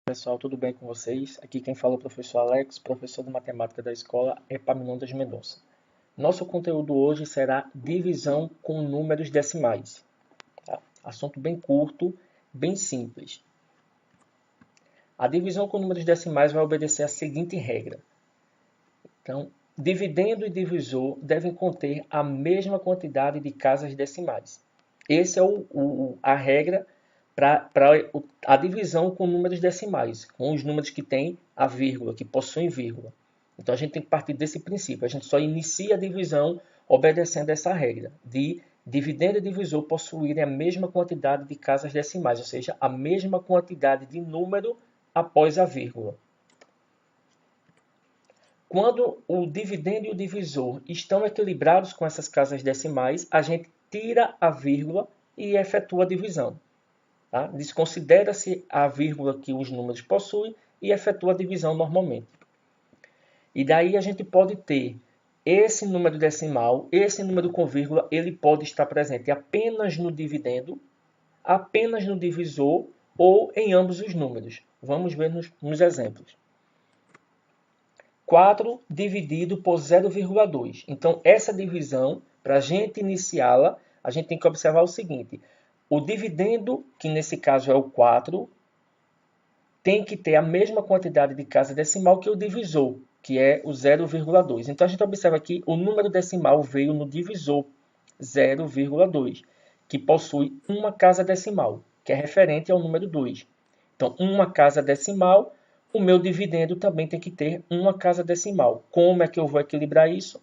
Pessoal, tudo bem com vocês? Aqui quem fala é o professor Alex, professor de matemática da escola Epaminondas Mendonça. Nosso conteúdo hoje será divisão com números decimais. Tá? Assunto bem curto, bem simples. A divisão com números decimais vai obedecer a seguinte regra. Então, dividendo e divisor devem conter a mesma quantidade de casas decimais. Essa é a regra para a divisão com números decimais, com os números que têm a vírgula, que possuem vírgula. Então, a gente tem que partir desse princípio. A gente só inicia a divisão obedecendo essa regra de dividendo e divisor possuírem a mesma quantidade de casas decimais, ou seja, a mesma quantidade de número após a vírgula. Quando o dividendo e o divisor estão equilibrados com essas casas decimais, a gente tira a vírgula e efetua a divisão. Tá? Desconsidera-se a vírgula que os números possuem e efetua a divisão normalmente. E daí a gente pode ter esse número decimal, esse número com vírgula, ele pode estar presente apenas no dividendo, apenas no divisor ou em ambos os números. Vamos ver nos exemplos. 4 dividido por 0,2. Então, essa divisão, para a gente iniciá-la, a gente tem que observar o seguinte. O dividendo, que nesse caso é o 4, tem que ter a mesma quantidade de casa decimal que o divisor, que é o 0,2. Então, a gente observa que o número decimal veio no divisor 0,2, que possui uma casa decimal, que é referente ao número 2. Então, uma casa decimal, o meu dividendo também tem que ter uma casa decimal. Como é que eu vou equilibrar isso?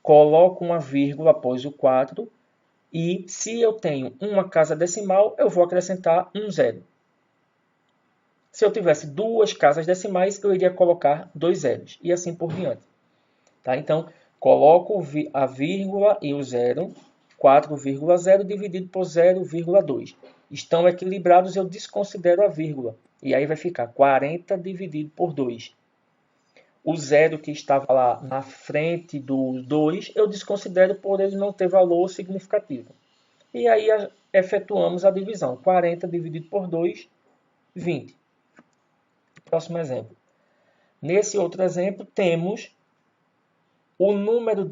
Coloco uma vírgula após o 4 e se eu tenho uma casa decimal, eu vou acrescentar um zero. Se eu tivesse duas casas decimais, eu iria colocar dois zeros e assim por diante. Tá? Então, coloco a vírgula e o zero, 4,0 dividido por 0,2. Estão equilibrados, eu desconsidero a vírgula. E aí vai ficar 40 dividido por 2. O zero que estava lá na frente do 2, eu desconsidero por ele não ter valor significativo. E aí efetuamos a divisão. 40 dividido por 2, 20. Próximo exemplo. Nesse outro exemplo, temos o número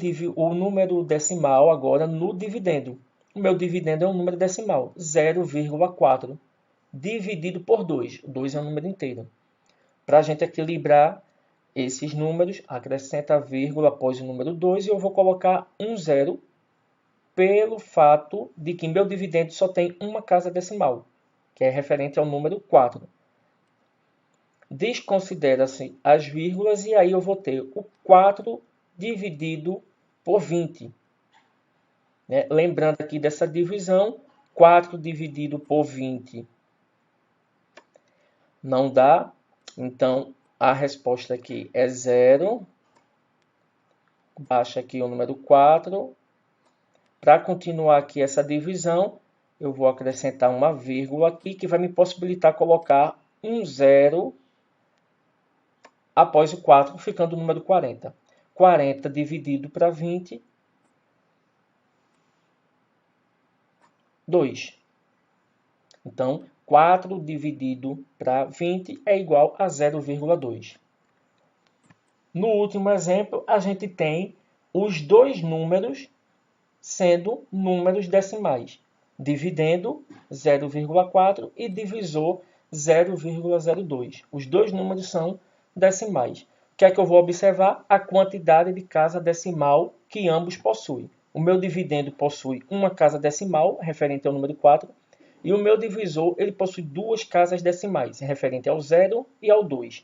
decimal agora no dividendo. O meu dividendo é um número decimal, 0,4, dividido por 2. 2 é um número inteiro. Para a gente equilibrar esses números, acrescenta a vírgula após o número 2 e eu vou colocar um zero pelo fato de que meu dividendo só tem uma casa decimal, que é referente ao número 4. Desconsidera-se as vírgulas e aí eu vou ter o 4 dividido por 20. Lembrando aqui dessa divisão, 4 dividido por 20 não dá, então a resposta aqui é 0. Baixa aqui o número 4. Para continuar aqui essa divisão, eu vou acrescentar uma vírgula aqui que vai me possibilitar colocar um zero após o 4, ficando o número 40. 40 dividido para 20, 2. Então, 4 dividido para 20 é igual a 0,2. No último exemplo, a gente tem os dois números sendo números decimais. Dividendo 0,4 e divisor 0,02. Os dois números são decimais. O que é que eu vou observar? A quantidade de casa decimal que ambos possuem. O meu dividendo possui uma casa decimal, referente ao número 4, e o meu divisor ele possui duas casas decimais, referente ao 0 e ao 2.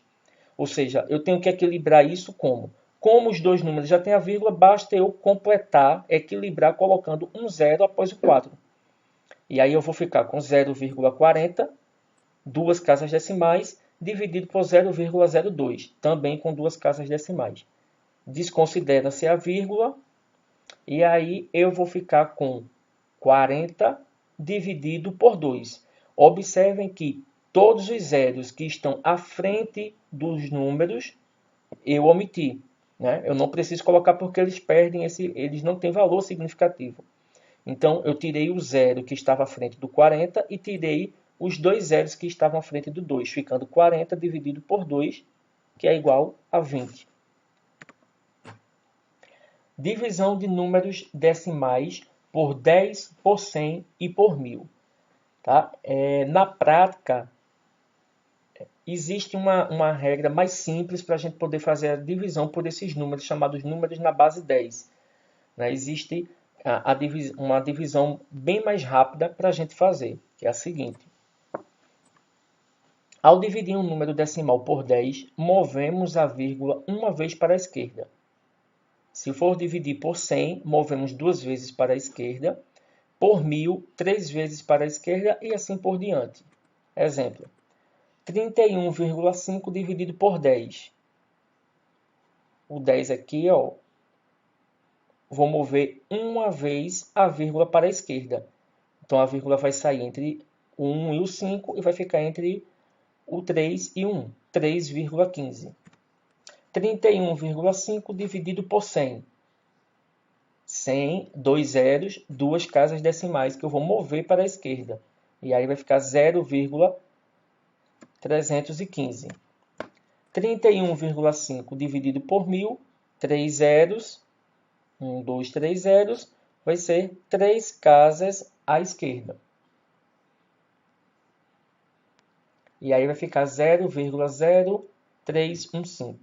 Ou seja, eu tenho que equilibrar isso como? Como os dois números já têm a vírgula, basta eu completar, equilibrar, colocando um zero após o 4. E aí eu vou ficar com 0,40, duas casas decimais, dividido por 0,02, também com duas casas decimais. Desconsidera-se a vírgula, e aí eu vou ficar com 40 dividido por 2. Observem que todos os zeros que estão à frente dos números, eu omiti. Eu não preciso colocar porque eles perdem eles não têm valor significativo. Então, eu tirei o zero que estava à frente do 40 e tirei os dois zeros que estavam à frente do 2, ficando 40 dividido por 2, que é igual a 20. Divisão de números decimais por 10, por 100 e por 1000. Tá? Na prática, existe uma regra mais simples para a gente poder fazer a divisão por esses números, chamados números na base 10. Existe uma divisão bem mais rápida para a gente fazer, que é a seguinte. Ao dividir um número decimal por 10, movemos a vírgula uma vez para a esquerda. Se for dividir por 100, movemos 2 vezes para a esquerda. Por 1000, 3 vezes para a esquerda e assim por diante. Exemplo. 31,5 dividido por 10. O 10 aqui, vou mover uma vez a vírgula para a esquerda. Então, a vírgula vai sair entre o 1 e o 5 e vai ficar entre o 3 e o 1. 3,15. 31,5 dividido por 100. 100, 2 zeros, 2 casas decimais que eu vou mover para a esquerda. E aí vai ficar 0,315. 31,5 dividido por 1000, 3 zeros, 1, 2, 3 zeros, vai ser 3 casas à esquerda. E aí vai ficar 0,0315.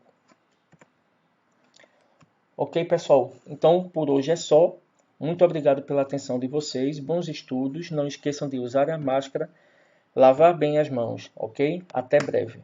Ok, pessoal? Então, por hoje é só. Muito obrigado pela atenção de vocês. Bons estudos. Não esqueçam de usar a máscara, lavar bem as mãos, ok? Até breve.